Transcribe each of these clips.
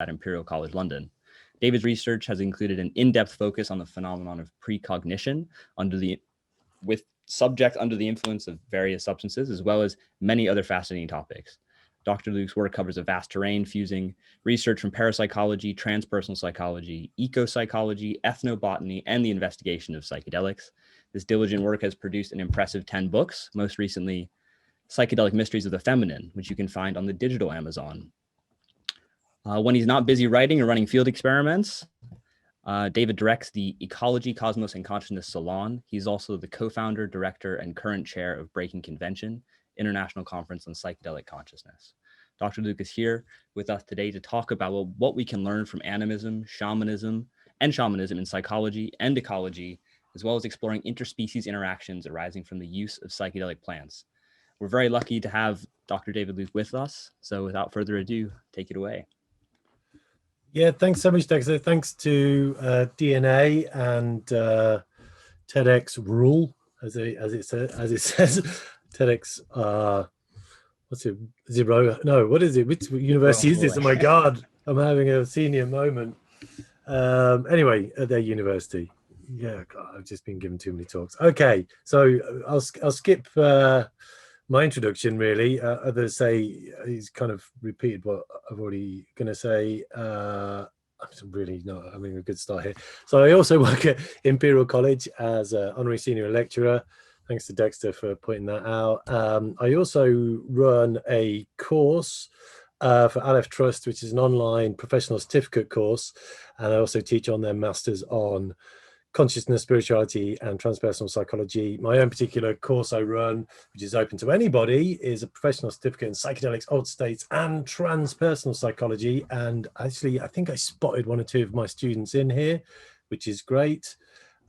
at Imperial College London. David's research has included an in-depth focus on the phenomenon of precognition with subjects under the influence of various substances, as well as many other fascinating topics. Dr. Luke's work covers a vast terrain, fusing research from parapsychology, transpersonal psychology, eco-psychology, ethnobotany, and the investigation of psychedelics. This diligent work has produced an impressive 10 books, most recently Psychedelic Mysteries of the Feminine, which you can find on the digital Amazon. When he's not busy writing or running field experiments, David directs the Ecology, Cosmos, and Consciousness Salon. He's also the co-founder, director, and current chair of Breaking Convention, International Conference on Psychedelic Consciousness. Dr. Luke is here with us today to talk about what we can learn from animism, shamanism in psychology and ecology, as well as exploring interspecies interactions arising from the use of psychedelic plants. We're very lucky to have Dr. David Luke with us. So without further ado, take it away. Yeah, thanks so much, Dexter. Thanks to DNA and TEDx Rule, as it says, TEDx. What's it? Zero? No, what is it? Which university is this? Oh my God, I'm having a senior moment. Anyway, at their university. Yeah, God, I've just been given too many talks. Okay, so I'll skip my introduction, really. Others say he's kind of repeated what I've already going to say. I'm really not having a good start here. So I also work at Imperial College as an honorary senior lecturer. Thanks to Dexter for pointing that out. I also run a course for Aleph Trust, which is an online professional certificate course. And I also teach on their masters on consciousness, spirituality, and transpersonal psychology. My own particular course I run, which is open to anybody, is a professional certificate in psychedelics, altered states, and transpersonal psychology. And actually, I think I spotted one or two of my students in here, which is great.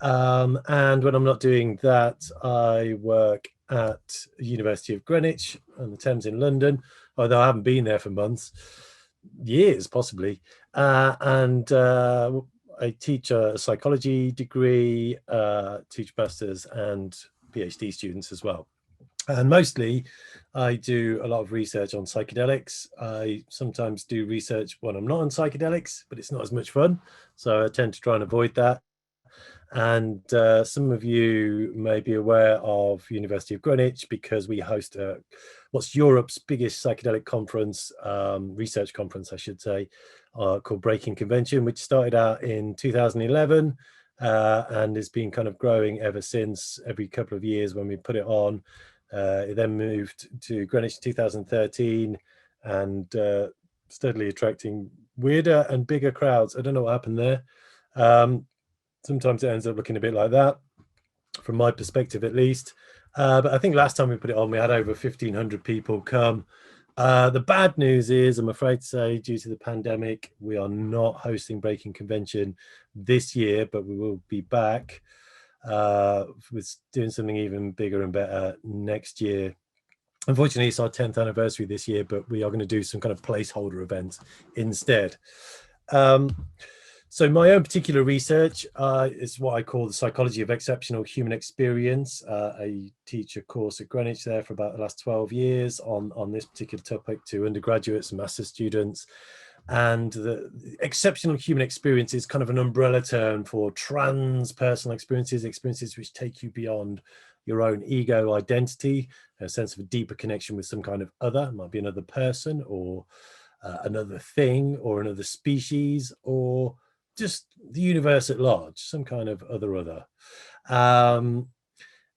And when I'm not doing that, I work at the University of Greenwich on the Thames in London, although I haven't been there for months, years possibly. I teach a psychology degree, teach masters and PhD students as well. And mostly I do a lot of research on psychedelics. I sometimes do research when I'm not on psychedelics, but it's not as much fun. So I tend to try and avoid that. And some of you may be aware of University of Greenwich because we host what's Europe's biggest psychedelic conference, research conference, I should say, called Breaking Convention, which started out in 2011 and has been kind of growing ever since, every couple of years when we put it on. It then moved to Greenwich in 2013 and steadily attracting weirder and bigger crowds. I don't know what happened there. Sometimes it ends up looking a bit like that, from my perspective at least. But I think last time we put it on, we had over 1,500 people come. The bad news is, I'm afraid to say, due to the pandemic, we are not hosting Breaking Convention this year, but we will be back with doing something even bigger and better next year. Unfortunately, it's our 10th anniversary this year, but we are going to do some kind of placeholder event instead. So my own particular research is what I call the psychology of exceptional human experience. I teach a course at Greenwich there for about the last 12 years on this particular topic to undergraduates and master's students. And the exceptional human experience is kind of an umbrella term for transpersonal experiences, experiences which take you beyond your own ego identity, a sense of a deeper connection with some kind of other. It might be another person or another thing or another species or just the universe at large, some kind of other.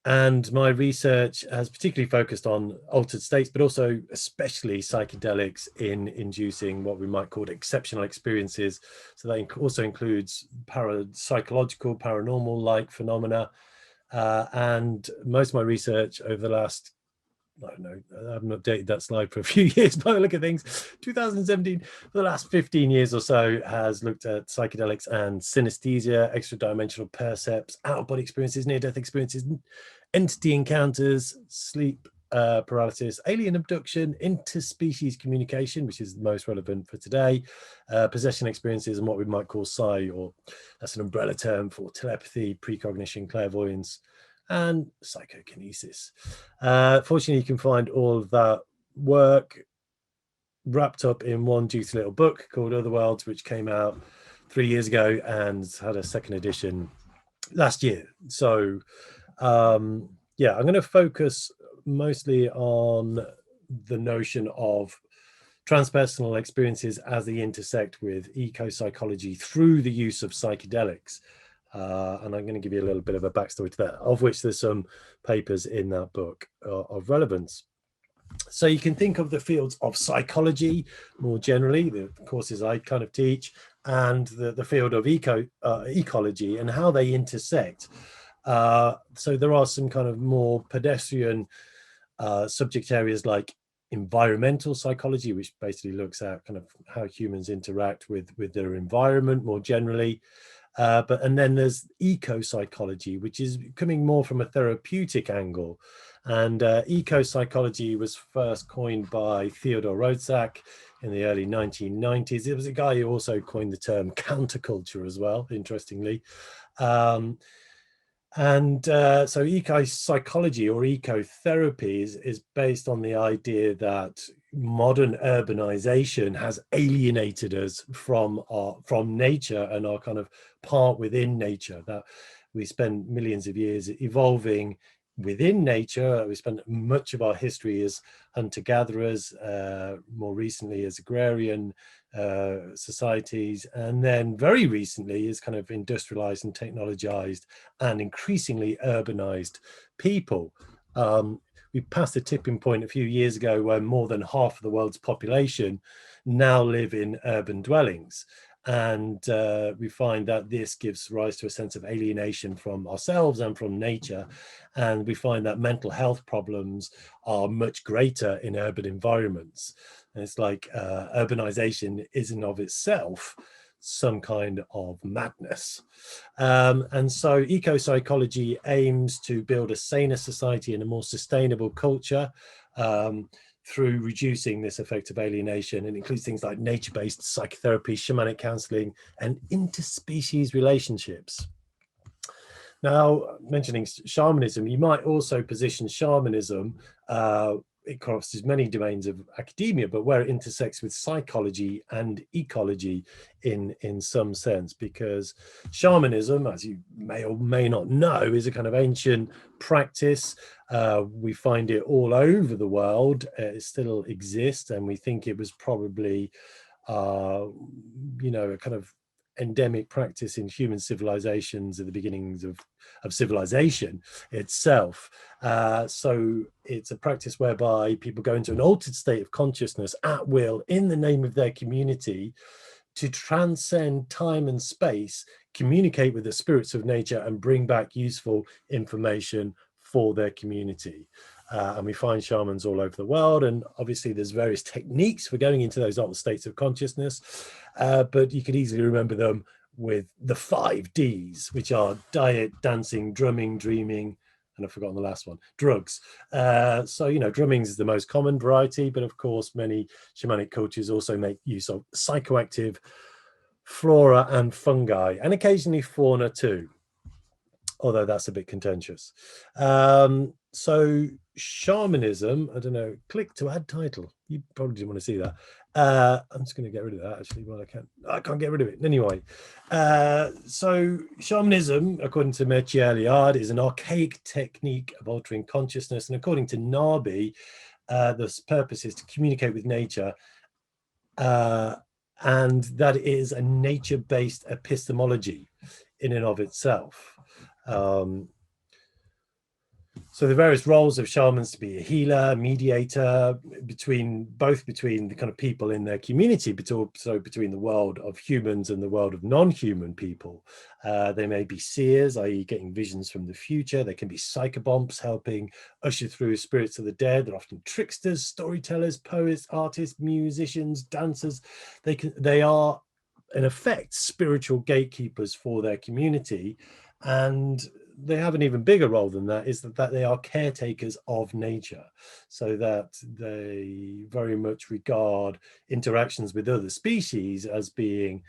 And my research has particularly focused on altered states, but also especially psychedelics in inducing what we might call exceptional experiences. So that also includes parapsychological, paranormal-like phenomena. And most of my research over the last, I don't know, I haven't updated that slide for a few years by the look of things. 2017, for the last 15 years or so, has looked at psychedelics and synesthesia, extra-dimensional percepts, out-of-body experiences, near-death experiences, entity encounters, sleep paralysis, alien abduction, interspecies communication, which is the most relevant for today, possession experiences, and what we might call psi, or that's an umbrella term for telepathy, precognition, clairvoyance, and psychokinesis. Fortunately, you can find all of that work wrapped up in one juicy little book called Other Worlds, which came out 3 years ago and had a second edition last year. So yeah, I'm going to focus mostly on the notion of transpersonal experiences as they intersect with eco-psychology through the use of psychedelics. And I'm going to give you a little bit of a backstory to that, of which there's some papers in that book of relevance. So you can think of the fields of psychology more generally, the courses I kind of teach, and the field of ecology and how they intersect. So there are some kind of more pedestrian subject areas like environmental psychology, which basically looks at kind of how humans interact with their environment more generally. And then there's eco-psychology, which is coming more from a therapeutic angle. And eco-psychology was first coined by Theodore Roszak in the early 1990s. It was a guy who also coined the term counterculture as well, interestingly. So eco-psychology or ecotherapy is based on the idea that modern urbanization has alienated us from nature and our kind of part within nature, that we spend millions of years evolving within nature. We spent much of our history as hunter-gatherers, more recently as agrarian societies, and then very recently as kind of industrialized and technologized and increasingly urbanized people. We passed a tipping point a few years ago where more than half of the world's population now live in urban dwellings. And we find that this gives rise to a sense of alienation from ourselves and from nature. And we find that mental health problems are much greater in urban environments. And it's like urbanization is in of itself some kind of madness. And so eco-psychology aims to build a saner society and a more sustainable culture through reducing this effect of alienation, and includes things like nature-based psychotherapy, shamanic counseling, and interspecies relationships. Now, mentioning shamanism, you might also position shamanism, it crosses many domains of academia, but where it intersects with psychology and ecology in some sense, because shamanism, as you may or may not know, is a kind of ancient practice. We find it all over the world. It still exists, and we think it was probably, a kind of endemic practice in human civilizations at the beginnings of civilization itself. So it's a practice whereby people go into an altered state of consciousness at will in the name of their community to transcend time and space, communicate with the spirits of nature, and bring back useful information for their community. And we find shamans all over the world, and obviously there's various techniques for going into those altered states of consciousness, but you could easily remember them with the 5 Ds, which are diet, dancing, drumming, dreaming, and I've forgotten the last one, drugs. So, drumming is the most common variety, but of course many shamanic cultures also make use of psychoactive flora and fungi, and occasionally fauna too, although that's a bit contentious. So shamanism, I don't know, click to add title. You probably didn't want to see that. I'm just going to get rid of that actually. Well, I can't get rid of it. Anyway, so shamanism, according to Mircea Eliade, is an archaic technique of altering consciousness. And according to Nabi, the purpose is to communicate with nature, and that is a nature-based epistemology in and of itself. So the various roles of shamans to be a healer, mediator between the kind of people in their community, but also between the world of humans and the world of non-human people. They may be seers, i.e. getting visions from the future. They can be psychobomps, helping usher through spirits of the dead. They're often tricksters, storytellers, poets, artists, musicians, dancers. They are, in effect, spiritual gatekeepers for their community. And they have an even bigger role than that, is that they are caretakers of nature, so that they very much regard interactions with other species as being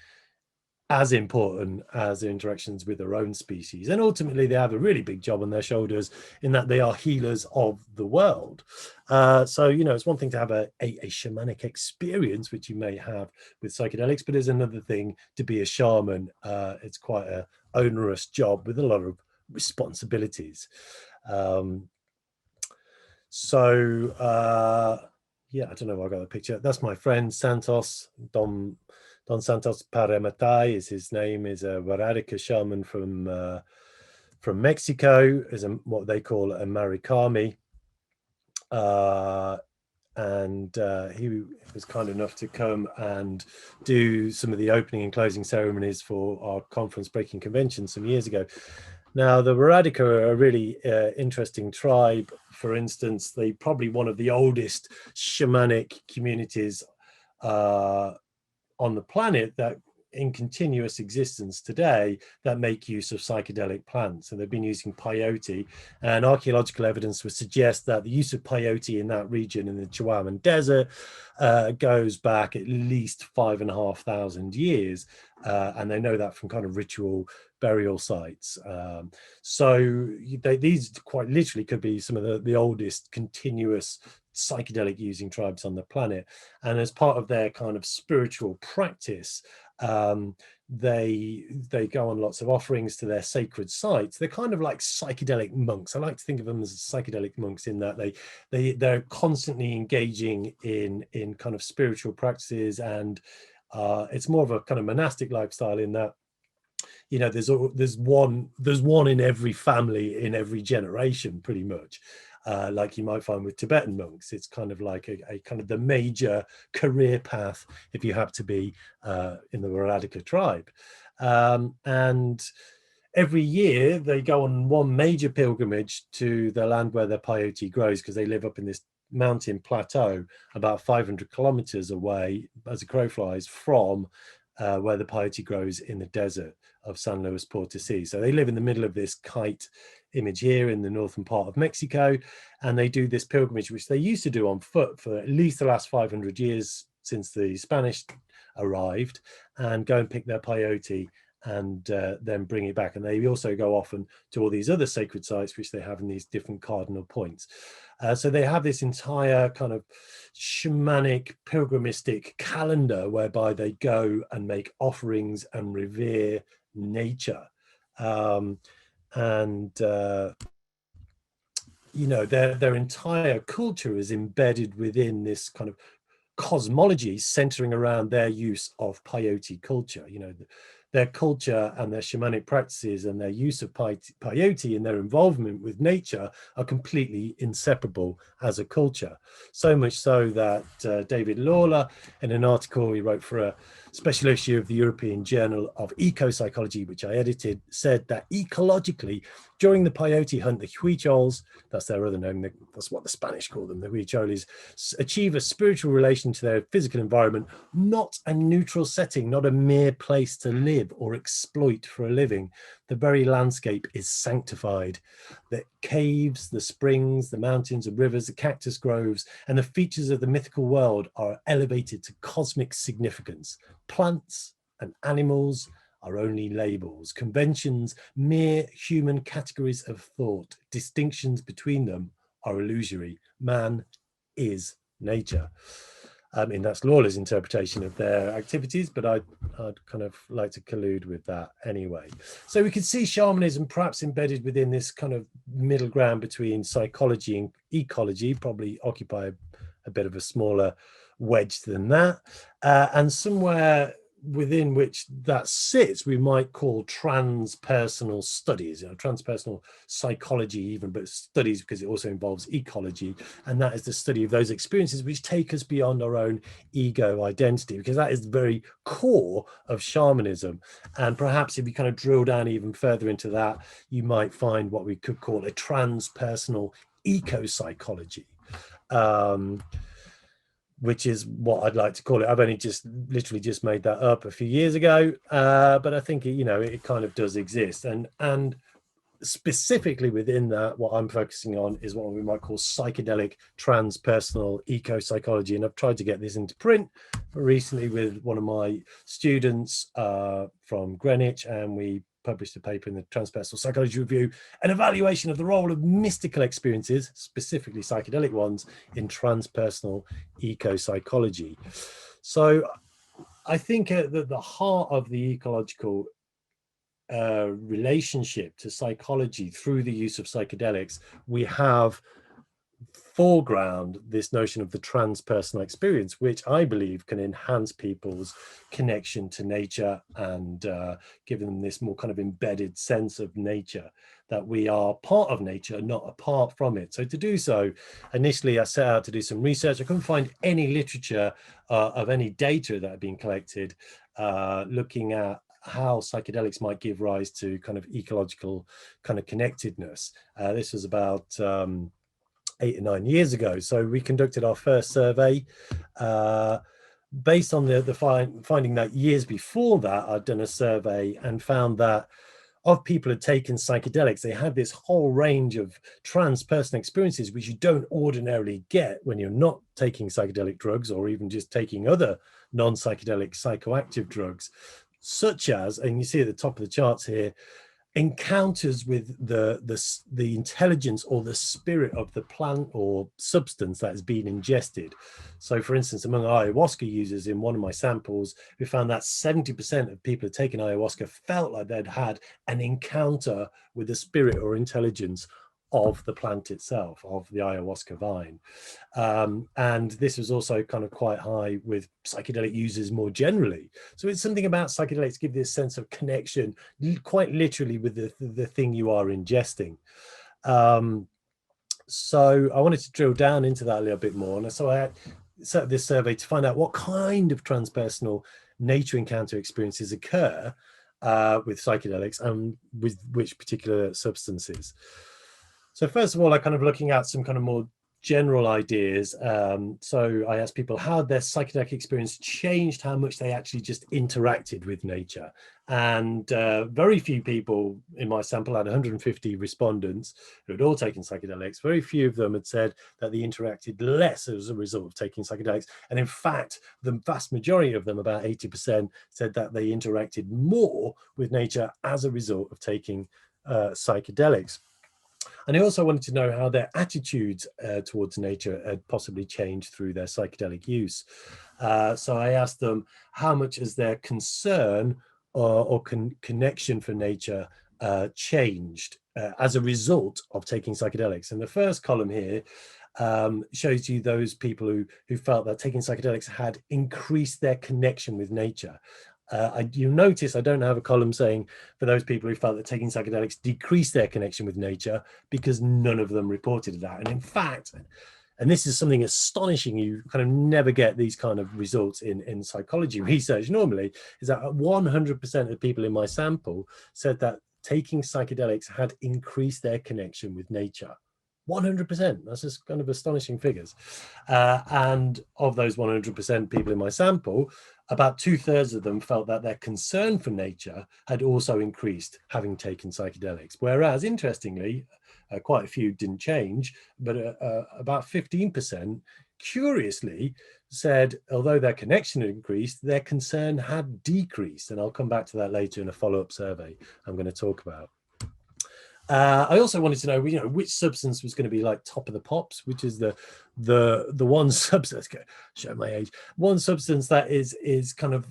as important as their interactions with their own species. And ultimately, they have a really big job on their shoulders in that they are healers of the world. So, you know, it's one thing to have a shamanic experience, which you may have with psychedelics, but there's another thing to be a shaman. It's quite an onerous job with a lot of responsibilities. Yeah, I don't know where I got the picture. That's my friend Santos, Don Santos Paramatai is his name, is a Waradica shaman from Mexico, is what they call a Marikami. And he was kind enough to come and do some of the opening and closing ceremonies for our conference Breaking Convention some years ago. Now, the Waradica are a really interesting tribe. For instance, they're probably one of the oldest shamanic communities on the planet that in continuous existence today that make use of psychedelic plants. And they've been using peyote, and archaeological evidence would suggest that the use of peyote in that region in the Chihuahuan Desert goes back at least 5,500 years. And they know that from kind of ritual burial sites. These quite literally could be some of the oldest continuous psychedelic using tribes on the planet. And as part of their kind of spiritual practice, they go on lots of offerings to their sacred sites. They're kind of like psychedelic monks. I like to think of them as psychedelic monks in that they're constantly engaging in kind of spiritual practices, and it's more of a kind of monastic lifestyle in that, you know, there's one in every family in every generation, pretty much. Like you might find with Tibetan monks, it's kind of like a kind of the major career path if you have to be in the Waradica tribe. And every year they go on one major pilgrimage to the land where their peyote grows, because they live up in this mountain plateau about 500 kilometers away, as a crow flies, from where the peyote grows in the desert of San Luis Potosí. So they live in the middle of this kite image here in the northern part of Mexico, and they do this pilgrimage, which they used to do on foot for at least the last 500 years since the Spanish arrived, and go and pick their peyote and then bring it back. And they also go often to all these other sacred sites, which they have in these different cardinal points. So they have this entire kind of shamanic pilgrimistic calendar whereby they go and make offerings and revere nature. You know, their entire culture is embedded within this kind of cosmology centering around their use of peyote culture. You know, their culture and their shamanic practices and their use of peyote and their involvement with nature are completely inseparable as a culture. So much so that David Lawler, in an article he wrote for a special issue of the European Journal of Ecopsychology, which I edited, said that ecologically, during the peyote hunt, the Huichols, that's their other name, that's what the Spanish call them, the Huicholes, achieve a spiritual relation to their physical environment, not a neutral setting, not a mere place to live or exploit for a living. The very landscape is sanctified. The caves, the springs, the mountains and rivers, the cactus groves, and the features of the mythical world are elevated to cosmic significance. Plants and animals are only labels, conventions, mere human categories of thought. Distinctions between them are illusory. Man is nature. I mean, that's Lawler's interpretation of their activities, but I'd kind of like to collude with that anyway. So we could see shamanism perhaps embedded within this kind of middle ground between psychology and ecology, probably occupy a bit of a smaller wedge than that. And somewhere within which that sits, we might call transpersonal studies, you know, transpersonal psychology even, but studies because it also involves ecology. And that is the study of those experiences which take us beyond our own ego identity, because that is the very core of shamanism. And perhaps if you kind of drill down even further into that, you might find what we could call a transpersonal eco-psychology. Which is what I'd like to call it. I've only literally just made that up a few years ago, but I think, you know, it kind of does exist. And specifically within that, what I'm focusing on is what we might call psychedelic transpersonal eco-psychology. And I've tried to get this into print recently with one of my students from Greenwich, and we published a paper in the Transpersonal Psychology Review, an evaluation of the role of mystical experiences, specifically psychedelic ones, in transpersonal eco-psychology. So I think that the heart of the ecological relationship to psychology through the use of psychedelics, we have foreground this notion of the transpersonal experience, which I believe can enhance people's connection to nature and give them this more kind of embedded sense of nature, that we are part of nature, not apart from it. So to do so, initially I set out to do some research. I couldn't find any literature of any data that had been collected looking at how psychedelics might give rise to kind of ecological kind of connectedness. This was about 8 or 9 years ago. So we conducted our first survey based on the finding that years before that, I'd done a survey and found that of people who had taken psychedelics, they had this whole range of transpersonal experiences, which you don't ordinarily get when you're not taking psychedelic drugs or even just taking other non-psychedelic psychoactive drugs, such as, and you see at the top of the charts here, encounters with the intelligence or the spirit of the plant or substance that has been ingested. So for instance, among ayahuasca users in one of my samples, we found that 70% of people who had taken ayahuasca felt like they'd had an encounter with the spirit or intelligence of the plant itself, of the ayahuasca vine. And this was also kind of quite high with psychedelic users more generally. So it's something about psychedelics give this sense of connection, quite literally with the thing you are ingesting. So I wanted to drill down into that a little bit more. And so I set up this survey to find out what kind of transpersonal nature encounter experiences occur with psychedelics and with which particular substances. So first of all, I kind of looking at some kind of more general ideas. So I asked people how their psychedelic experience changed how much they actually just interacted with nature. And very few people in my sample, I had 150 respondents who had all taken psychedelics. Very few of them had said that they interacted less as a result of taking psychedelics. And in fact, the vast majority of them, about 80%, said that they interacted more with nature as a result of taking psychedelics. And I also wanted to know how their attitudes towards nature had possibly changed through their psychedelic use. So I asked them how much has their concern or connection for nature changed as a result of taking psychedelics. And the first column here shows you those people who felt that taking psychedelics had increased their connection with nature. You notice I don't have a column saying for those people who felt that taking psychedelics decreased their connection with nature, because none of them reported that. And in fact, and this is something astonishing, you kind of never get these kind of results in psychology research normally, is that 100% of the people in my sample said that taking psychedelics had increased their connection with nature. 100%, that's just kind of astonishing figures. And of those 100% people in my sample, about 2/3 of them felt that their concern for nature had also increased having taken psychedelics. Whereas, interestingly, quite a few didn't change, but about 15%, curiously, said although their connection had increased, their concern had decreased. And I'll come back to that later in a follow-up survey I'm going to talk about. I also wanted to know, which substance was going to be like top of the pops, which is the one substance, show my age, one substance that is kind of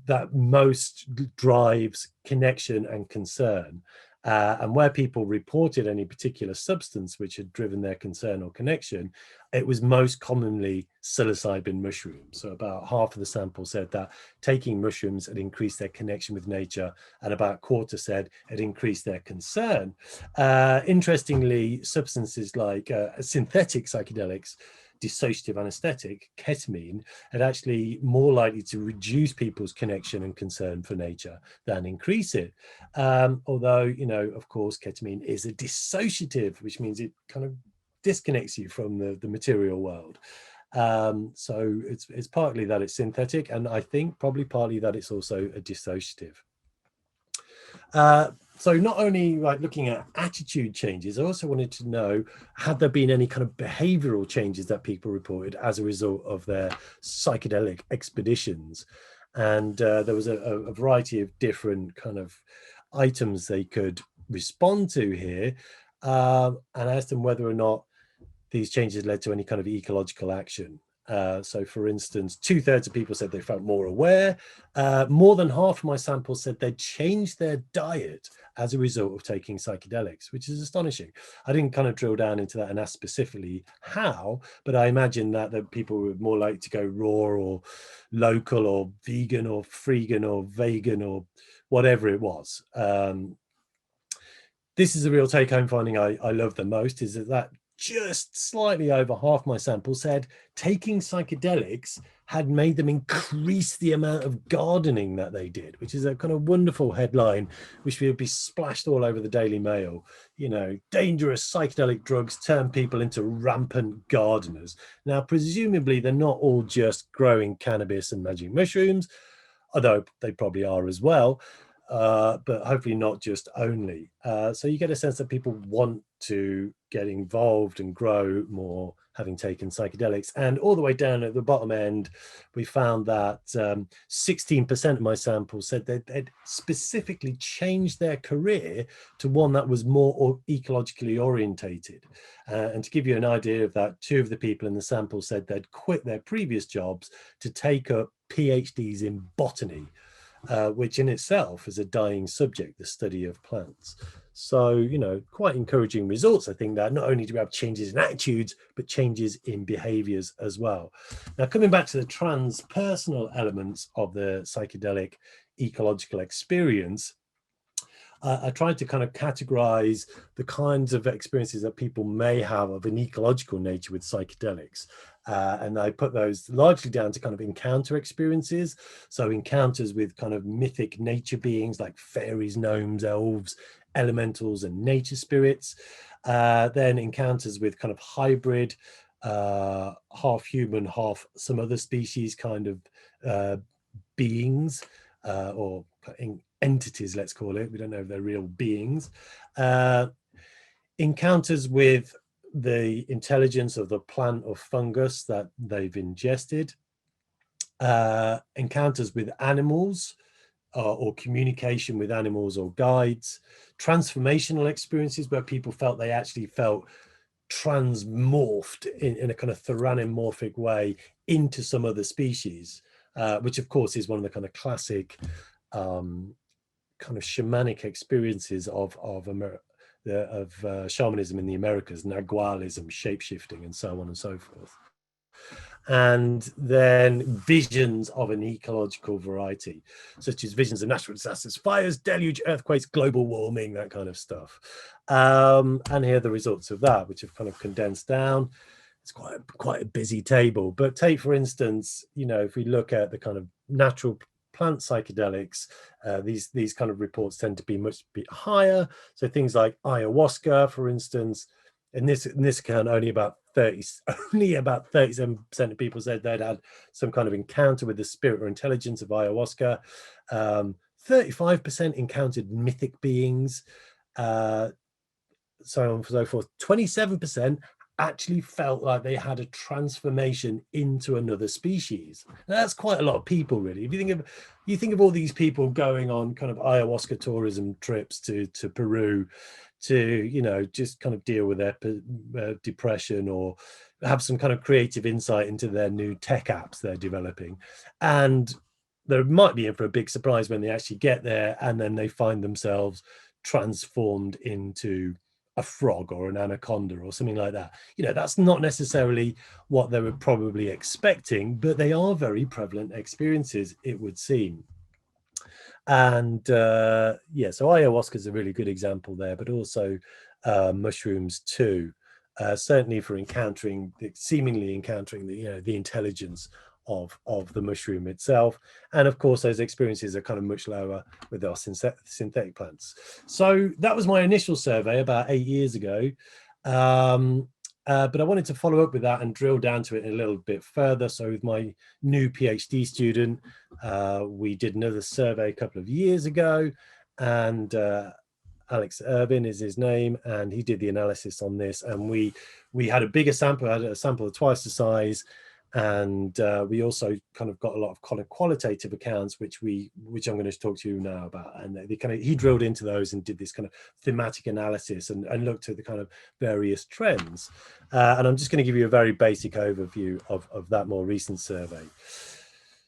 that most drives connection and concern. And where people reported any particular substance which had driven their concern or connection, it was most commonly psilocybin mushrooms. So about half of the sample said that taking mushrooms had increased their connection with nature, and about a quarter said it increased their concern. Interestingly, substances like synthetic psychedelics, dissociative anesthetic, ketamine, had actually more likely to reduce people's connection and concern for nature than increase it. Although, of course, ketamine is a dissociative, which means it kind of disconnects you from the material world. So it's partly that it's synthetic, and I think probably partly that it's also a dissociative. so not only like looking at attitude changes, I also wanted to know, had there been any kind of behavioral changes that people reported as a result of their psychedelic expeditions? And there was a variety of different kind of items they could respond to here. And I asked them whether or not these changes led to any kind of ecological action. So for instance, 2/3 of people said they felt more aware. More than half of my sample said they'd changed their diet as a result of taking psychedelics, which is astonishing. I didn't kind of drill down into that and ask specifically how, but I imagine that people were more likely to go raw or local or vegan or freegan or vegan or whatever it was. This is a real take-home finding I love the most, is that just slightly over half my sample said taking psychedelics had made them increase the amount of gardening that they did, which is a kind of wonderful headline, which would be splashed all over the Daily Mail. You know, dangerous psychedelic drugs turn people into rampant gardeners. Now, presumably, they're not all just growing cannabis and magic mushrooms, although they probably are as well. But hopefully not just only. So you get a sense that people want to get involved and grow more, having taken psychedelics. And all the way down at the bottom end, we found that 16% of my sample said that they'd specifically changed their career to one that was more ecologically orientated. And to give you an idea of that, 2 of the people in the sample said they'd quit their previous jobs to take up PhDs in botany. Which in itself is a dying subject, the study of plants. So, you know, quite encouraging results. I think that not only do we have changes in attitudes, but changes in behaviors as well. Now, coming back to the transpersonal elements of the psychedelic ecological experience, I tried to kind of categorize the kinds of experiences that people may have of an ecological nature with psychedelics. And I put those largely down to kind of encounter experiences. So encounters with kind of mythic nature beings like fairies, gnomes, elves, elementals, and nature spirits. Then encounters with kind of hybrid, half human, half some other species kind of beings, or entities, let's call it. We don't know if they're real beings. Encounters with the intelligence of the plant or fungus that they've ingested. Encounters with animals, or communication with animals or guides. Transformational experiences where people felt they actually felt transmorphed in a kind of theranomorphic way into some other species, which of course is one of the kind of classic kind of shamanic experiences of shamanism in the Americas, Nagualism, shapeshifting, and so on and so forth. And then visions of an ecological variety, such as visions of natural disasters, fires, deluge, earthquakes, global warming, that kind of stuff. And here are the results of that, which have kind of condensed down. It's quite a busy table, but take, for instance, you know, if we look at the kind of natural plant psychedelics, these kind of reports tend to be much bit higher. So things like ayahuasca, for instance, in this account, only about 37% of people said they'd had some kind of encounter with the spirit or intelligence of ayahuasca. 35% encountered mythic beings, so on and so forth. 27% actually felt like they had a transformation into another species. Now, that's quite a lot of people, really. If you think of all these people going on kind of ayahuasca tourism trips to Peru to, you know, just kind of deal with their depression or have some kind of creative insight into their new tech apps they're developing, and they might be in for a big surprise when they actually get there and then they find themselves transformed into a frog or an anaconda or something like that. You know, that's not necessarily what they were probably expecting, but they are very prevalent experiences, it would seem. And yeah, so ayahuasca is a really good example there, but also mushrooms too. Certainly for seemingly encountering the, you know, the intelligence of the mushroom itself. And of course, those experiences are kind of much lower with our synthetic plants. So that was my initial survey about 8 years ago. But I wanted to follow up with that and drill down to it a little bit further. So with my new PhD student, we did another survey a couple of years ago, and Alex Irvin is his name, and he did the analysis on this. And we had a bigger sample, had a sample of twice the size, and we also kind of got a lot of qualitative accounts, which I'm going to talk to you now about. And he drilled into those and did this kind of thematic analysis and looked at the kind of various trends. And I'm just going to give you a very basic overview of that more recent survey.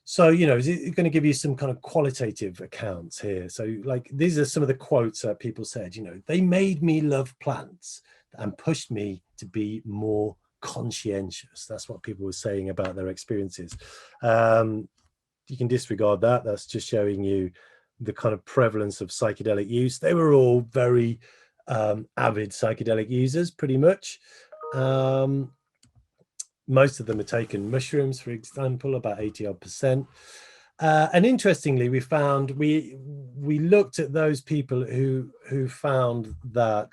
So, it's going to give you some kind of qualitative accounts here. So, like, these are some of the quotes that people said. They made me love plants and pushed me to be more conscientious. That's what people were saying about their experiences. You can disregard that. That's just showing you the kind of prevalence of psychedelic use. They were all very avid psychedelic users, pretty much. Most of them had taken mushrooms, for example, about 80-odd%. And interestingly, we found we looked at those people who found that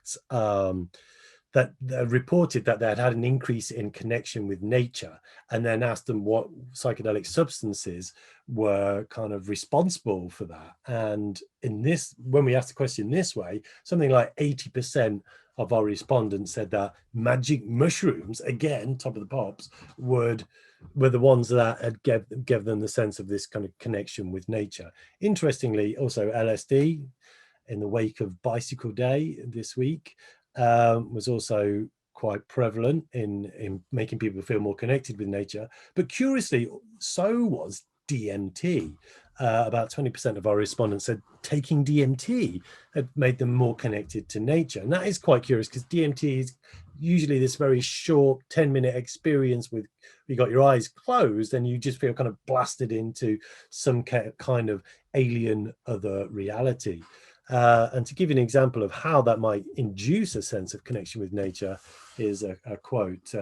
that reported that they had an increase in connection with nature, and then asked them what psychedelic substances were kind of responsible for that. And when we asked the question this way, something like 80% of our respondents said that magic mushrooms, again, top of the pops, were the ones that had gave them the sense of this kind of connection with nature. Interestingly, also LSD, in the wake of Bicycle Day this week, was also quite prevalent in making people feel more connected with nature. But curiously, so was DMT. About 20% of our respondents said taking DMT had made them more connected to nature. And that is quite curious, because DMT is usually this very short 10-minute experience with you got your eyes closed and you just feel kind of blasted into some kind of alien other reality. And to give you an example of how that might induce a sense of connection with nature, is a quote.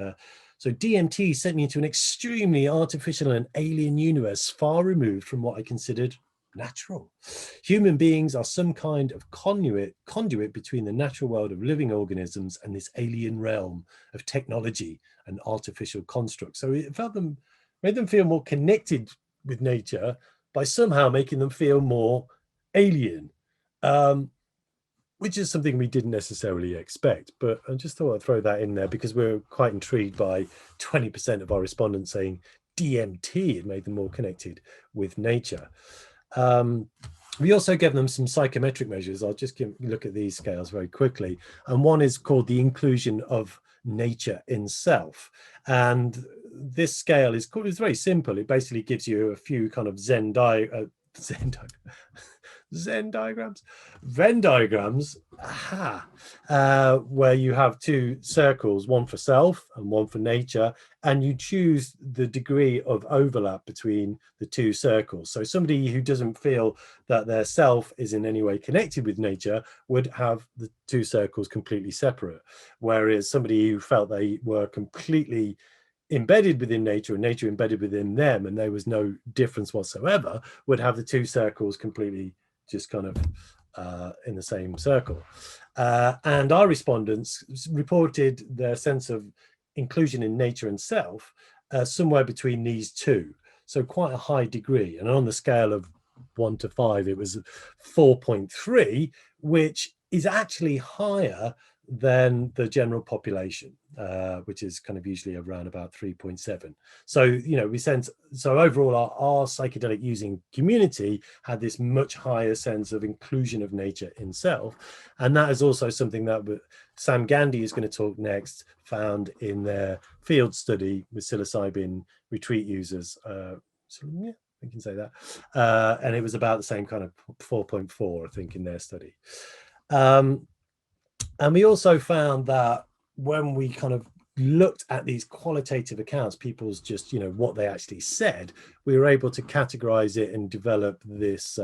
So DMT sent me into an extremely artificial and alien universe, far removed from what I considered natural. Human beings are some kind of conduit between the natural world of living organisms and this alien realm of technology and artificial constructs. So it made them feel more connected with nature by somehow making them feel more alien. Which is something we didn't necessarily expect, but I just thought I'd throw that in there because we're quite intrigued by 20% of our respondents saying DMT had made them more connected with nature. We also gave them some psychometric measures. I'll just look at these scales very quickly. And one is called the inclusion of nature in self. And this scale it's very simple. It basically gives you a few kind of Venn diagrams, where you have two circles, one for self and one for nature, and you choose the degree of overlap between the two circles. So somebody who doesn't feel that their self is in any way connected with nature would have the two circles completely separate, whereas somebody who felt they were completely embedded within nature and nature embedded within them and there was no difference whatsoever would have the two circles completely just kind of in the same circle. And our respondents reported their sense of inclusion in nature and self somewhere between these two. So quite a high degree. And on the scale of 1 to 5, it was 4.3, which is actually higher than the general population, which is kind of usually around about 3.7. So, we sense, so overall our psychedelic using community had this much higher sense of inclusion of nature in self. And that is also something that Sam Gandhi is going to talk next, found in their field study with psilocybin retreat users. So yeah, I can say that. And it was about the same kind of 4.4, I think, in their study. And we also found that when we kind of looked at these qualitative accounts, people's just, what they actually said, we were able to categorize it and develop this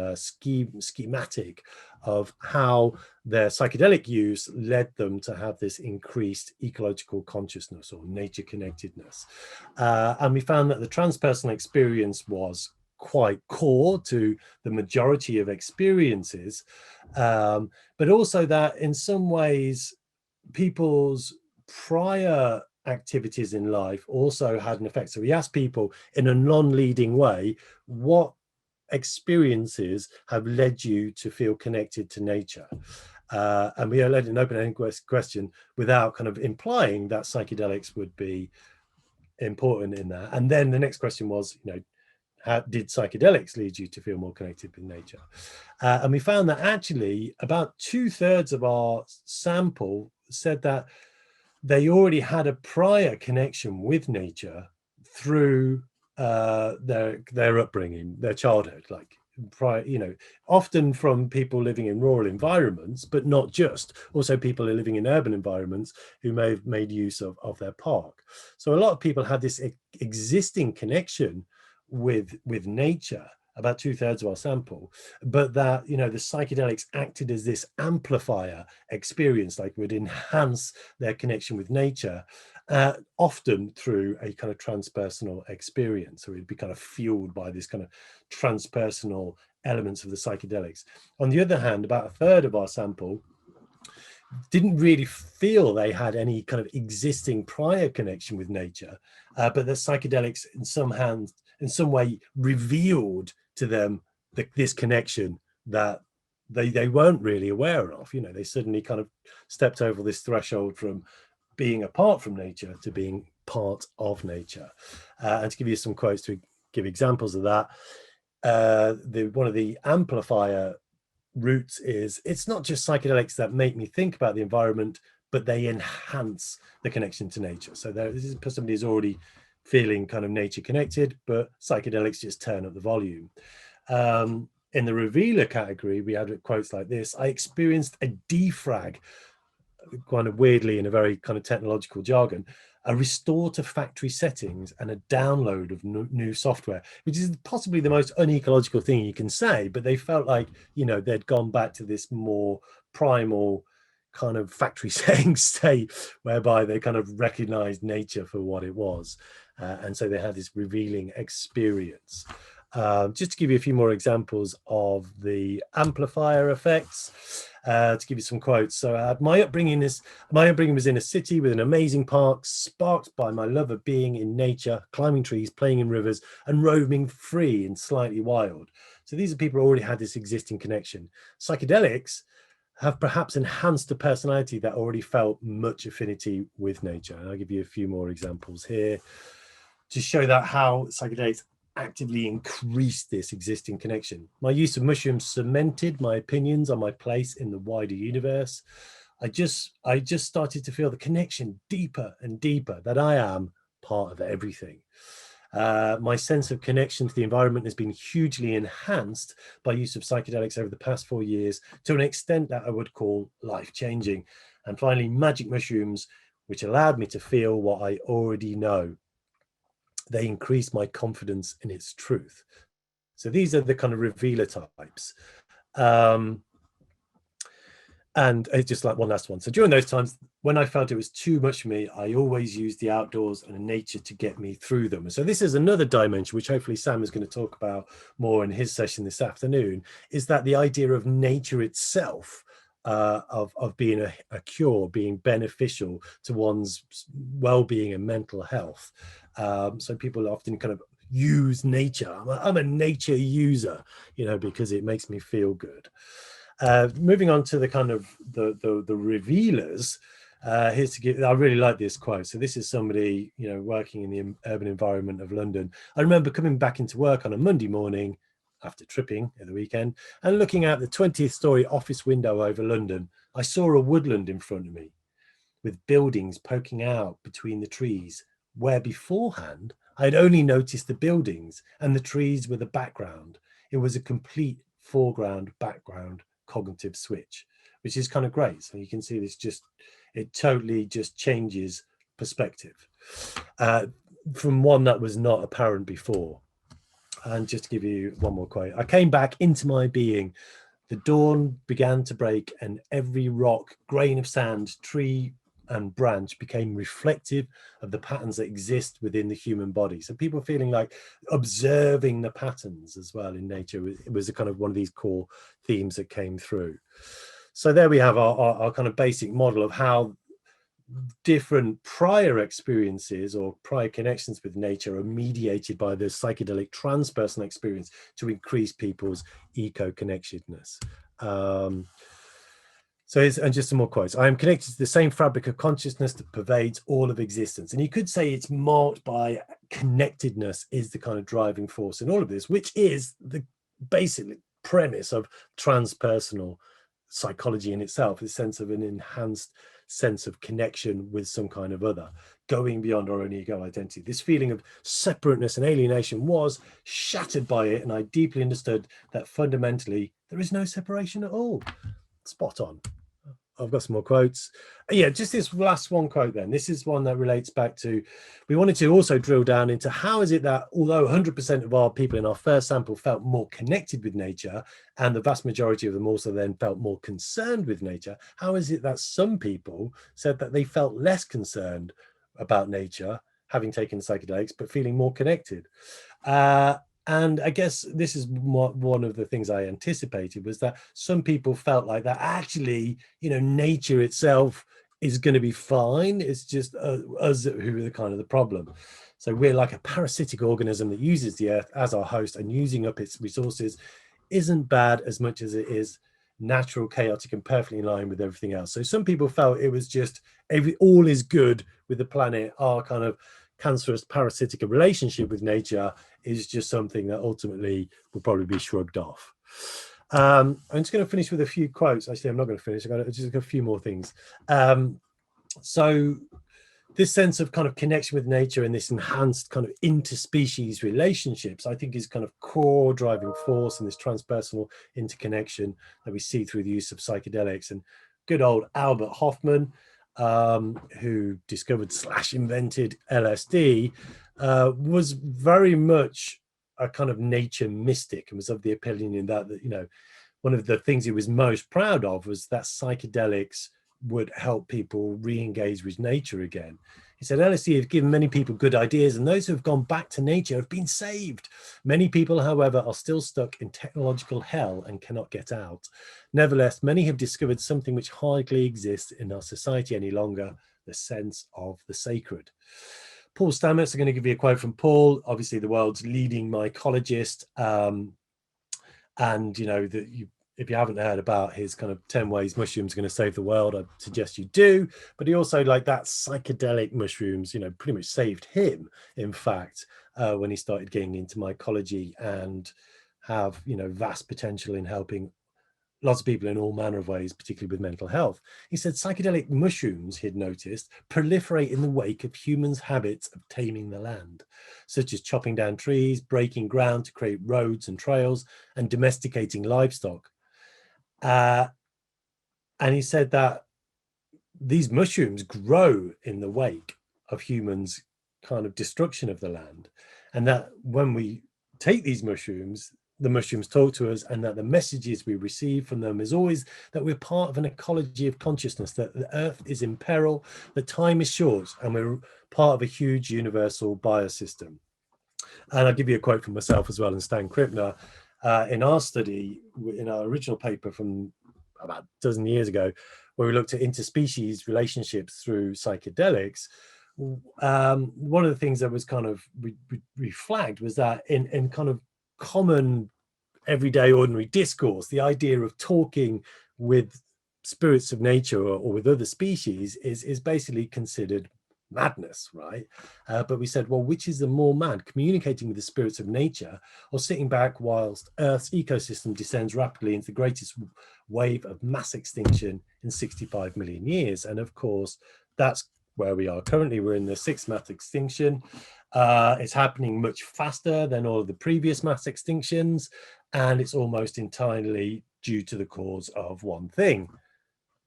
schematic of how their psychedelic use led them to have this increased ecological consciousness or nature connectedness. And we found that the transpersonal experience was quite core to the majority of experiences, but also that in some ways people's prior activities in life also had an effect. So we asked people in a non-leading way, what experiences have led you to feel connected to nature? And we let an open-ended question without kind of implying that psychedelics would be important in that. And then the next question was, how did psychedelics lead you to feel more connected with nature? And we found that actually about 2/3 of our sample said that they already had a prior connection with nature through their upbringing, their childhood, like prior, often from people living in rural environments, but not just, also people who are living in urban environments who may have made use of their park. So a lot of people had this existing connection with nature, about 2/3 of our sample, but that the psychedelics acted as this amplifier experience, like would enhance their connection with nature, often through a kind of transpersonal experience. So it'd be kind of fueled by this kind of transpersonal elements of the psychedelics. On the other hand, about 1/3 of our sample didn't really feel they had any kind of existing prior connection with nature, but the psychedelics in some way revealed to them this connection that they weren't really aware of. They suddenly kind of stepped over this threshold from being apart from nature to being part of nature. And to give you some quotes to give examples of that, one of the amplifier roots is, it's not just psychedelics that make me think about the environment, but they enhance the connection to nature. So this is somebody who's already feeling kind of nature connected, but psychedelics just turn up the volume. In the revealer category, we had quotes like this: I experienced a defrag, kind of weirdly in a very kind of technological jargon, a restore to factory settings and a download of new software, which is possibly the most unecological thing you can say, but they felt like, they'd gone back to this more primal kind of factory setting state, whereby they kind of recognized nature for what it was. And so they had this revealing experience. Just to give you a few more examples of the amplifier effects, to give you some quotes. So my upbringing was in a city with an amazing park, sparked by my love of being in nature, climbing trees, playing in rivers, and roaming free and slightly wild. So these are people who already had this existing connection. Psychedelics have perhaps enhanced a personality that already felt much affinity with nature. And I'll give you a few more examples here to show that how psychedelics actively increased this existing connection. My use of mushrooms cemented my opinions on my place in the wider universe. I just started to feel the connection deeper and deeper, that I am part of everything. My sense of connection to the environment has been hugely enhanced by use of psychedelics over the past 4 years, to an extent that I would call life-changing. And finally, magic mushrooms, which allowed me to feel what I already know. They increased my confidence in its truth. So these are the kind of revealer types. And it's just like one last one. So during those times, when I felt it was too much for me, I always used the outdoors and nature to get me through them. And so this is another dimension, which hopefully Sam is going to talk about more in his session this afternoon, is that the idea of nature itself, of being a cure, being beneficial to one's well-being and mental health. So people often kind of use nature. I'm a nature user, because it makes me feel good. Moving on to the kind of the revealers, here's to give. I really like this quote. So this is somebody, working in the urban environment of London. I remember coming back into work on a Monday morning after tripping at the weekend and looking out the 20th story office window over London. I saw a woodland in front of me with buildings poking out between the trees, where beforehand I had only noticed the buildings and the trees were the background. It was a complete foreground background cognitive switch, which is kind of great. So you can see this it totally just changes perspective from one that was not apparent before. And just to give you one more quote, I came back into my being. The dawn began to break and every rock, grain of sand, tree and branch became reflective of the patterns that exist within the human body. So people feeling like observing the patterns as well in nature, it was a kind of one of these core themes that came through. So there we have our kind of basic model of how different prior experiences or prior connections with nature are mediated by the psychedelic transpersonal experience to increase people's eco-connectedness. So, and just some more quotes. I am connected to the same fabric of consciousness that pervades all of existence. And you could say it's marked by connectedness is the kind of driving force in all of this, which is the basic premise of transpersonal psychology in itself, the sense of an enhanced sense of connection with some kind of other, going beyond our own ego identity. This feeling of separateness and alienation was shattered by it, and I deeply understood that fundamentally there is no separation at all. Spot on. I've got some more quotes. Yeah, just this last one quote then. This is one that relates back to, we wanted to also drill down into how is it that although 100% of our people in our first sample felt more connected with nature, and the vast majority of them also then felt more concerned with nature, how is it that some people said that they felt less concerned about nature, having taken psychedelics, but feeling more connected? And I guess this is one of the things I anticipated, was that some people felt like that actually, you know, nature itself is going to be fine. It's just us who are the kind of the problem. So we're like a parasitic organism that uses the earth as our host, and using up its resources isn't bad as much as it is natural, chaotic, and perfectly in line with everything else. So some people felt it was just all is good with the planet. Our kind of cancerous parasitic relationship with nature is just something that ultimately will probably be shrugged off. I'm just going to finish with a few quotes. Actually, I'm not going to finish. I've got just a few more things. So this sense of kind of connection with nature and this enhanced kind of interspecies relationships, I think, is kind of core driving force in this transpersonal interconnection that we see through the use of psychedelics. And good old Albert Hoffman, who discovered / invented LSD, was very much a kind of nature mystic, and was of the opinion that, you know, one of the things he was most proud of was that psychedelics would help people re-engage with nature again. He said, LSD has given many people good ideas, and those who have gone back to nature have been saved. Many people, however, are still stuck in technological hell and cannot get out. Nevertheless, many have discovered something which hardly exists in our society any longer, the sense of the sacred. Paul Stamets, I'm going to give you a quote from Paul, obviously the world's leading mycologist. And, you know, if you haven't heard about his kind of 10 ways mushrooms are going to save the world, I suggest you do. But he also, like, that psychedelic mushrooms, you know, pretty much saved him, in fact, when he started getting into mycology, and have, you know, vast potential in helping lots of people in all manner of ways, particularly with mental health. He said psychedelic mushrooms, he'd noticed, proliferate in the wake of humans' habits of taming the land, such as chopping down trees, breaking ground to create roads and trails, and domesticating livestock. And he said that these mushrooms grow in the wake of humans' kind of destruction of the land, and that when we take these mushrooms, the mushrooms talk to us, and that the messages we receive from them is always that we're part of an ecology of consciousness, that the earth is in peril, that time is short, and we're part of a huge universal biosystem. And I'll give you a quote from myself as well, and Stan Krippner. In our study, in our original paper from about a dozen years ago, where we looked at interspecies relationships through psychedelics, one of the things that was kind of we flagged was that in kind of common everyday ordinary discourse, the idea of talking with spirits of nature or with other species is basically considered madness, right? But we said, well, which is the more mad, communicating with the spirits of nature, or sitting back whilst Earth's ecosystem descends rapidly into the greatest wave of mass extinction in 65 million years? And of course, that's where we are currently. We're in the 6th mass extinction. It's happening much faster than all of the previous mass extinctions, and it's almost entirely due to the cause of one thing: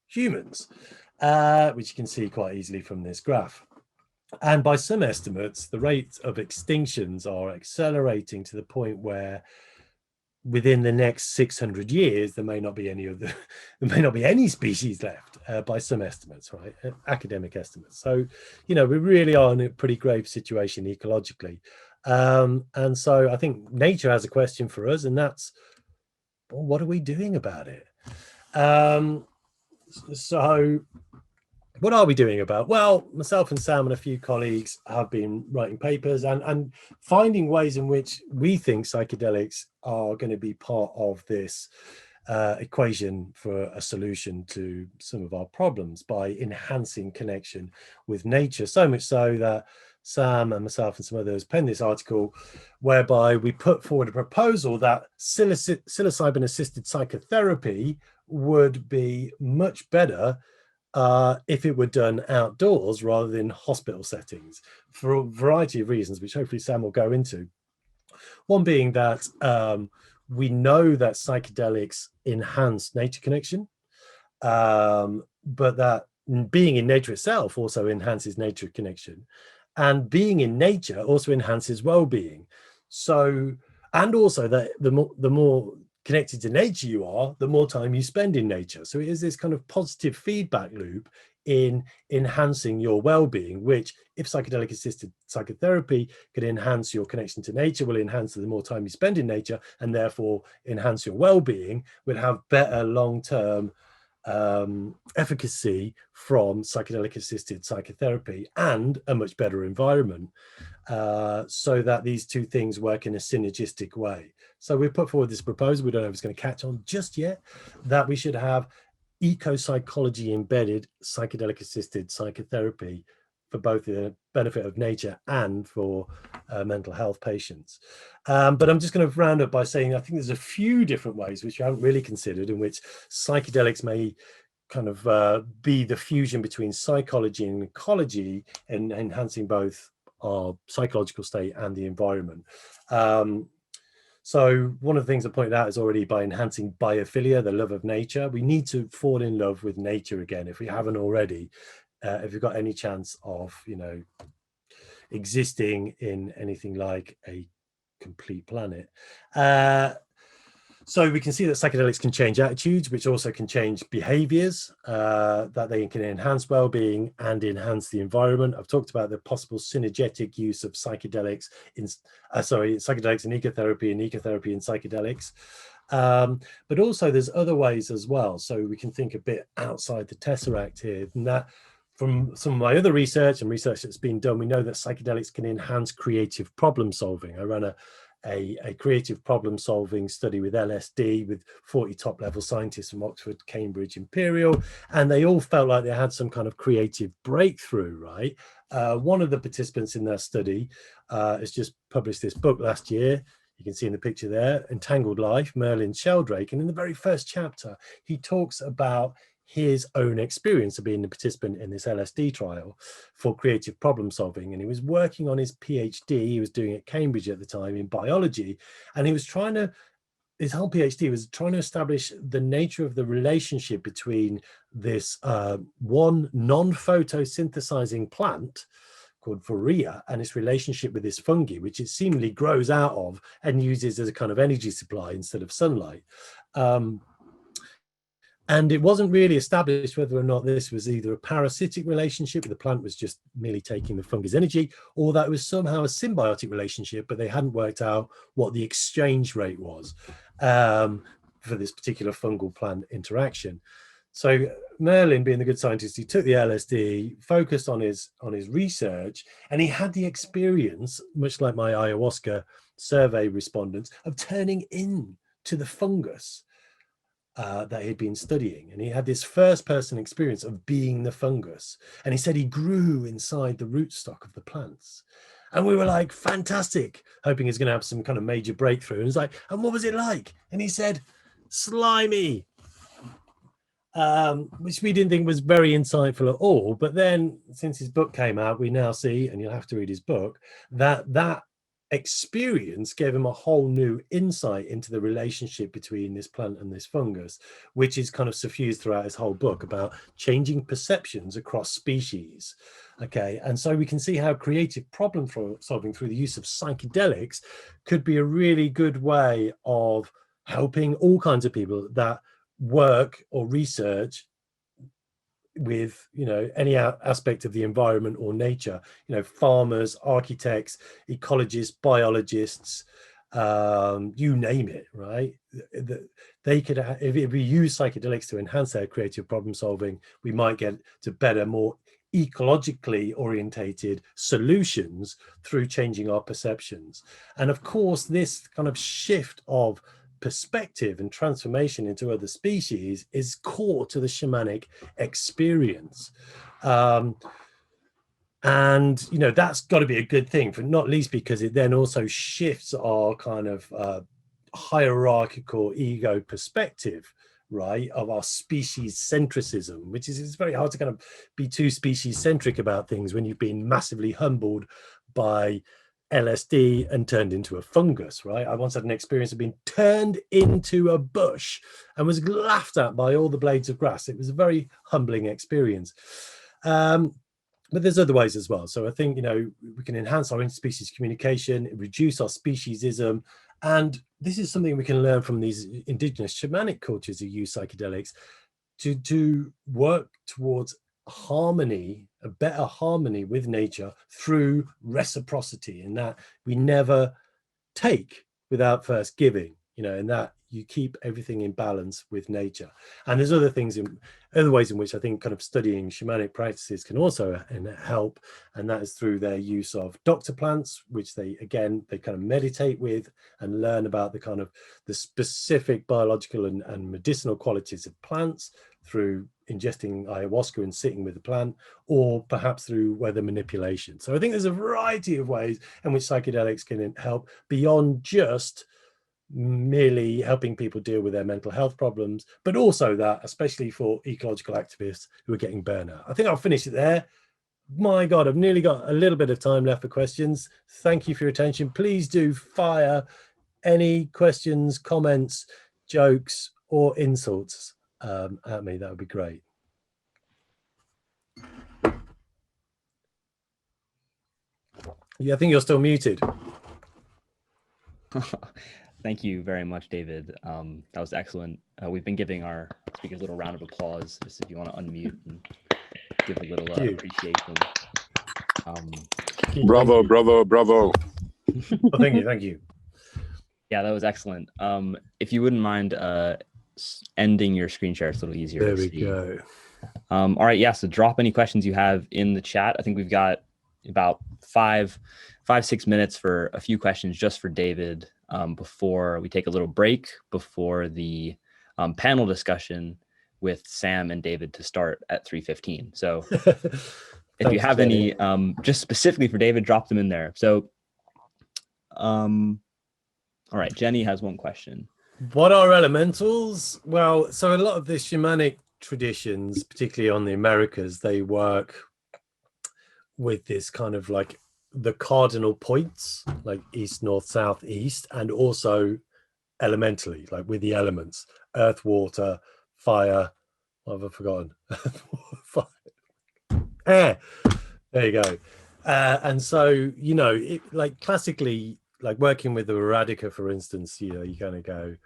humans, which you can see quite easily from this graph. And by some estimates, the rate of extinctions are accelerating to the point where within the next 600 years, there may not be any species left, by some estimates, right? Academic estimates. So, you know, we really are in a pretty grave situation ecologically. And so I think nature has a question for us, and that's, well, what are we doing about it? So what are we doing about? Well, myself and Sam and a few colleagues have been writing papers and finding ways in which we think psychedelics are going to be part of this equation for a solution to some of our problems by enhancing connection with nature. So much so that Sam and myself and some others penned this article whereby we put forward a proposal that psilocybin-assisted psychotherapy would be much better if it were done outdoors rather than hospital settings, for a variety of reasons, which hopefully Sam will go into. One being that we know that psychedelics enhance nature connection, but that being in nature itself also enhances nature connection, and being in nature also enhances well-being. So, and also that the more connected to nature you are, the more time you spend in nature. So it is this kind of positive feedback loop in enhancing your well-being, which, if psychedelic assisted psychotherapy could enhance your connection to nature, will enhance the more time you spend in nature, and therefore enhance your well-being, will have better long-term efficacy from psychedelic assisted psychotherapy and a much better environment, so that these two things work in a synergistic way. So we put forward this proposal, we don't know if it's going to catch on just yet, that we should have eco-psychology embedded psychedelic assisted psychotherapy for both the benefit of nature and for mental health patients. But I'm just going to round up by saying I think there's a few different ways which I haven't really considered in which psychedelics may kind of be the fusion between psychology and ecology, and enhancing both our psychological state and the environment. So one of the things I pointed out is already by enhancing biophilia, the love of nature. We need to fall in love with nature again if we haven't already. If you've got any chance of, existing in anything like a complete planet. So we can see that psychedelics can change attitudes, which also can change behaviors, that they can enhance well-being and enhance the environment. I've talked about the possible synergetic use of psychedelics in, psychedelics in ecotherapy and ecotherapy in psychedelics. But also there's other ways as well. So we can think a bit outside the tesseract here, and that from some of my other research and research that's been done, we know that psychedelics can enhance creative problem solving. I ran a creative problem solving study with LSD with 40 top level scientists from Oxford, Cambridge, Imperial, and they all felt like they had some kind of creative breakthrough, right? One of the participants in that study has just published this book last year. You can see in the picture there, Entangled Life, Merlin Sheldrake. And in the very first chapter, he talks about his own experience of being a participant in this LSD trial for creative problem solving. And he was working on his PhD, he was doing it at Cambridge at the time in biology, and he was trying to, his whole PhD was trying to establish the nature of the relationship between this one non-photosynthesizing plant called Vorea and its relationship with this fungi, which it seemingly grows out of and uses as a kind of energy supply instead of sunlight. And it wasn't really established whether or not this was either a parasitic relationship, where the plant was just merely taking the fungus energy, or that it was somehow a symbiotic relationship, but they hadn't worked out what the exchange rate was for this particular fungal plant interaction. So Merlin, being the good scientist, he took the LSD, focused on his research, and he had the experience, much like my ayahuasca survey respondents, of turning into the fungus that he'd been studying. And he had this first person experience of being the fungus. And he said he grew inside the rootstock of the plants. And we were like, fantastic, hoping he's going to have some kind of major breakthrough. And he's like, and what was it like? And he said, slimy, which we didn't think was very insightful at all. But then since his book came out, we now see, and you'll have to read his book, that experience gave him a whole new insight into the relationship between this plant and this fungus, which is kind of suffused throughout his whole book about changing perceptions across species. Okay, and so we can see how creative problem solving through the use of psychedelics could be a really good way of helping all kinds of people that work or research with any aspect of the environment or nature, farmers, architects, ecologists, biologists, you name it, right? They could, if we use psychedelics to enhance their creative problem solving, we might get to better, more ecologically orientated solutions through changing our perceptions. And of course, this kind of shift of perspective and transformation into other species is core to the shamanic experience. And, you know, that's got to be a good thing, for not least because it then also shifts our kind of hierarchical ego perspective, right, of our species centricism, which is, it's very hard to kind of be too species centric about things when you've been massively humbled by LSD and turned into a fungus, right? I once had an experience of being turned into a bush and was laughed at by all the blades of grass. It was a very humbling experience. But there's other ways as well. So I think, you know, we can enhance our interspecies communication, reduce our speciesism. And this is something we can learn from these indigenous shamanic cultures who use psychedelics to work towards harmony, a better harmony with nature through reciprocity, and that we never take without first giving, you know, and that you keep everything in balance with nature. And there's other things, other ways in which I think kind of studying shamanic practices can also help, and that is through their use of doctor plants, which they kind of meditate with and learn about the kind of the specific biological and medicinal qualities of plants through ingesting ayahuasca and sitting with the plant, or perhaps through weather manipulation. So I think there's a variety of ways in which psychedelics can help beyond just merely helping people deal with their mental health problems, but also that, especially for ecological activists who are getting burnout. I think I'll finish it there. My God, I've nearly got a little bit of time left for questions. Thank you for your attention. Please do fire any questions, comments, jokes, or insults at me. That would be great. Yeah, I think you're still muted. Thank you very much, David. That was excellent. We've been giving our speakers a little round of applause, just if you want to unmute and give a little appreciation. Bravo, bravo, bravo. Oh, thank you. Yeah, that was excellent. If you wouldn't mind ending your screen share, it's a little easier there to we see. go. All right, yeah, so drop any questions you have in the chat. I think we've got about 5-6 minutes for a few questions just for David before we take a little break before the panel discussion with Sam and David to start at 3:15. So if you have Jenny. any, just specifically for David, drop them in there. So, all right, Jenny has one question. What are elementals? Well, so a lot of the shamanic traditions, particularly on the Americas, they work with this kind of like the cardinal points, like east, north, south, east, and also elementally, like with the elements, earth, water, fire. What have I forgotten? Fire. Air. There you go. And so, you know, like classically, like working with the eradicate, for instance, you know, you kind of go,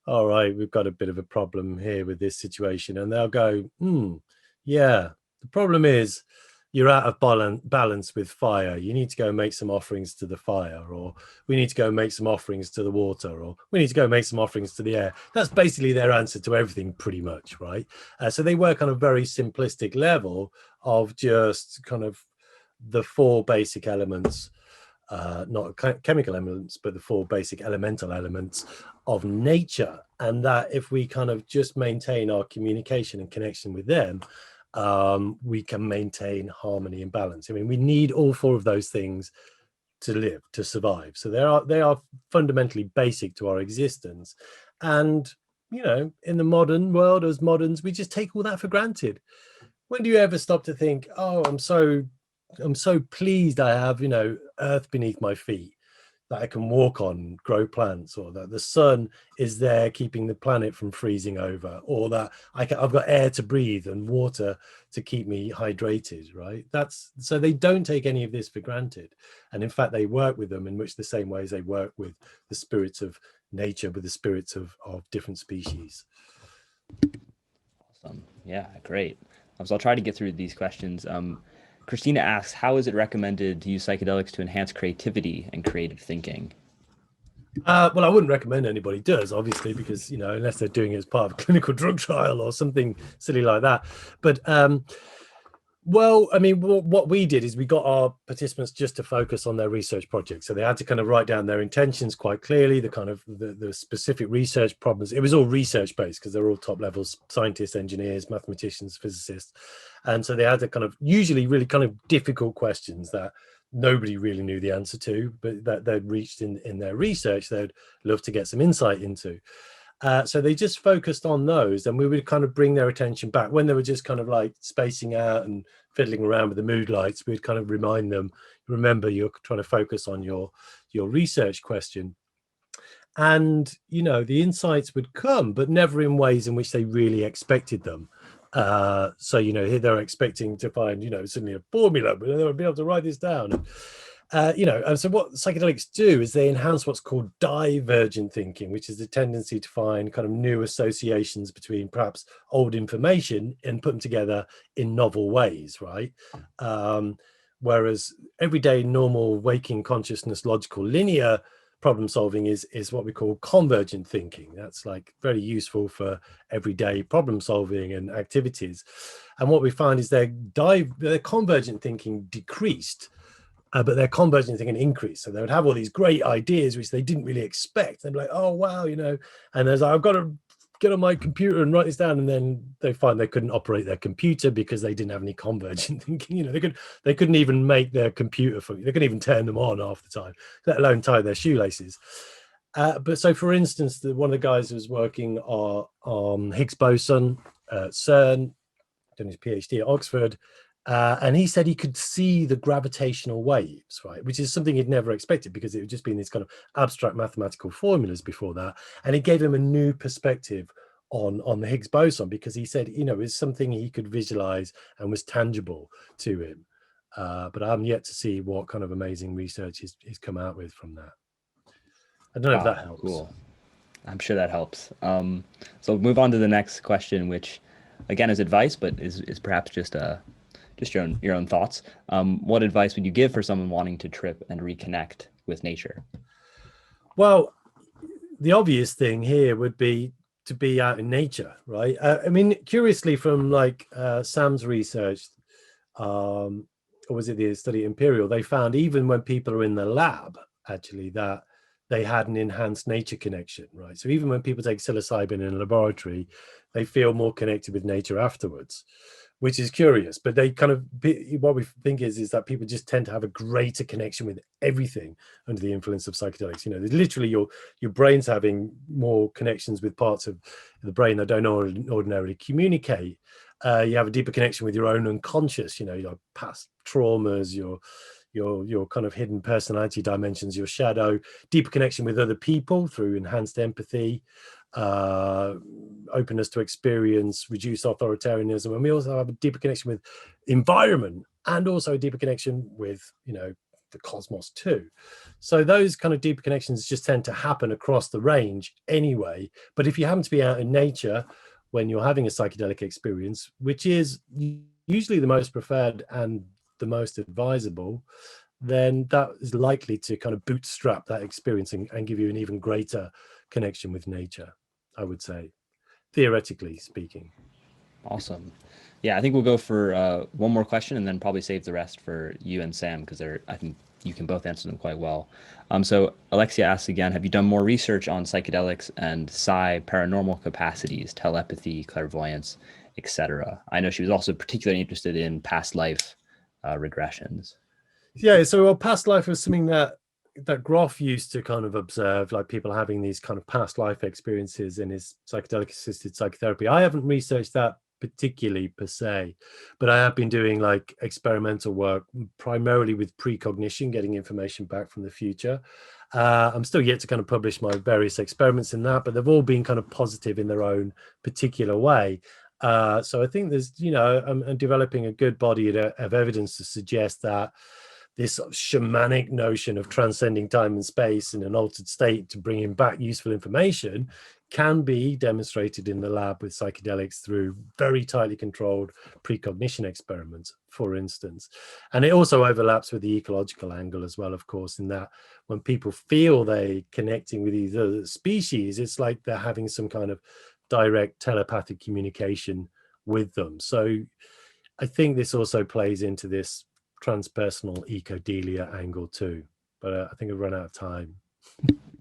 all right, we've got a bit of a problem here with this situation. And they'll go, yeah, the problem is you're out of balance with fire. You need to go make some offerings to the fire, or we need to go make some offerings to the water, or we need to go make some offerings to the air. That's basically their answer to everything, pretty much, right? So they work on a very simplistic level of just kind of the four basic elements, not chemical elements, but the four basic elemental elements of nature. And that if we kind of just maintain our communication and connection with them, we can maintain harmony and balance. I mean, we need all four of those things to live, to survive. So they are fundamentally basic to our existence. And, you know, in the modern world, as moderns, we just take all that for granted. When do you ever stop to think, oh, I'm so pleased I have, you know, earth beneath my feet that I can walk on, grow plants, or that the sun is there keeping the planet from freezing over, or that I've got air to breathe and water to keep me hydrated, right? So they don't take any of this for granted. And in fact, they work with them in much the same ways they work with the spirits of nature, with the spirits of different species. Awesome. Yeah, great. So I'll try to get through these questions. Christina asks, how is it recommended to use psychedelics to enhance creativity and creative thinking? Well, I wouldn't recommend anybody does, obviously, because, you know, unless they're doing it as part of a clinical drug trial or something silly like that. But Well, I mean, what we did is we got our participants just to focus on their research project. So they had to kind of write down their intentions quite clearly, the kind of the specific research problems. It was all research based because they're all top levels, scientists, engineers, mathematicians, physicists. And so they had to kind of usually really kind of difficult questions that nobody really knew the answer to, but that they'd reached in their research, they'd love to get some insight into. So they just focused on those, and we would kind of bring their attention back when they were just kind of like spacing out and fiddling around with the mood lights. We'd kind of remind them, remember, you're trying to focus on your research question. And the insights would come, but never in ways in which they really expected them. So here they're expecting to find suddenly a formula, but they'll be able to write this down. And so what psychedelics do is they enhance what's called divergent thinking, which is the tendency to find kind of new associations between perhaps old information and put them together in novel ways, right? Whereas everyday normal waking consciousness logical linear problem solving is what we call convergent thinking. That's like very useful for everyday problem solving and activities. And what we find is their convergent thinking decreased, but their convergent thinking increased. So they would have all these great ideas which they didn't really expect. They'd be like, oh wow, and there's like, I've got to get on my computer and write this down, and then they find they couldn't operate their computer because they didn't have any convergent thinking. They couldn't even make their computer function. They couldn't even turn them on half the time, let alone tie their shoelaces. But so, for instance, one of the guys who was working on Higgs boson at CERN, done his PhD at Oxford, and he said he could see the gravitational waves, right, which is something he'd never expected because it had just been these kind of abstract mathematical formulas before that. And it gave him a new perspective on the Higgs boson, because he said, it's something he could visualize and was tangible to him. But I haven't yet to see what kind of amazing research he's come out with from that. I don't know if that helps. Cool. I'm sure that helps. So move on to the next question, which again is advice, but is perhaps just your own thoughts. What advice would you give for someone wanting to trip and reconnect with nature? Well, the obvious thing here would be to be out in nature, right? I mean, curiously, from like Sam's research, or was it the study Imperial, they found even when people are in the lab, actually, that they had an enhanced nature connection, right? So even when people take psilocybin in a laboratory, they feel more connected with nature afterwards, which is curious. But they kind of, what we think is that people just tend to have a greater connection with everything under the influence of psychedelics. Literally your brain's having more connections with parts of the brain that don't ordinarily communicate. You have a deeper connection with your own unconscious, your past traumas, your kind of hidden personality dimensions, your shadow, deeper connection with other people through enhanced empathy, openness to experience, reduced authoritarianism. And we also have a deeper connection with environment, and also a deeper connection with the cosmos too. So those kind of deeper connections just tend to happen across the range anyway. But if you happen to be out in nature when you're having a psychedelic experience, which is usually the most preferred and the most advisable, then that is likely to kind of bootstrap that experience and give you an even greater connection with nature, I would say, theoretically speaking. Awesome. Yeah, I think we'll go for one more question and then probably save the rest for you and Sam, because I think you can both answer them quite well. So Alexia asks again, have you done more research on psychedelics and psi paranormal capacities, telepathy, clairvoyance, etc.? I know she was also particularly interested in past life regressions. Yeah, so past life was something that Groff used to kind of observe, like people having these kind of past life experiences in his psychedelic assisted psychotherapy. I haven't researched that particularly per se, but I have been doing like experimental work primarily with precognition, getting information back from the future. I'm still yet to kind of publish my various experiments in that, but they've all been kind of positive in their own particular way. So I think there's, I'm developing a good body of evidence to suggest that this sort of shamanic notion of transcending time and space in an altered state to bring in back useful information can be demonstrated in the lab with psychedelics through very tightly controlled precognition experiments, for instance. And it also overlaps with the ecological angle as well, of course, in that when people feel they're connecting with these other species, it's like they're having some kind of direct telepathic communication with them. So I think this also plays into this transpersonal ecodelia angle too. But I think I've run out of time.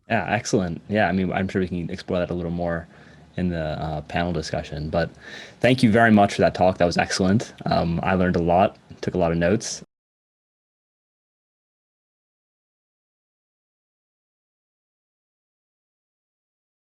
Yeah, excellent. Yeah, I mean, I'm sure we can explore that a little more in the panel discussion. But thank you very much for that talk. That was excellent. I learned a lot, took a lot of notes.